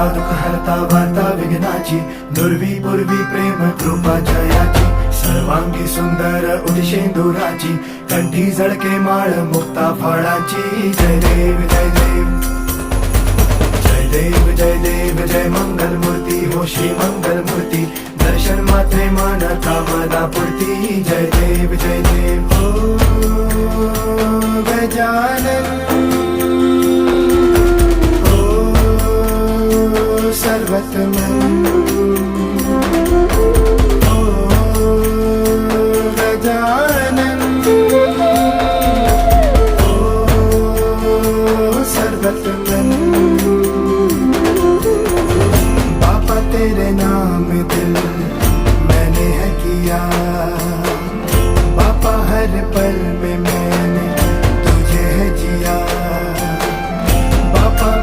हरता दुःख हरता वार्ता विघ्नाची, दुर्वी पूर्वी प्रेम कृपा जयाची, सर्वांगी सुंदर उदिशेंदुराची, कंठी झळके माळ मुक्ता फळाची. जय देव जय देव जय देव जय देव जय मंगल मूर्ती हो श्री मंगल मूर्ती, दर्शन मात्रे मन कामना पूर्ती. जय देव जय देव ओ गजानन ओ सर्वतमन ओ गजानन ओ सर्वतमन. बाबा तेरे नाम दिल मैंने है किया, बाबा हर पल में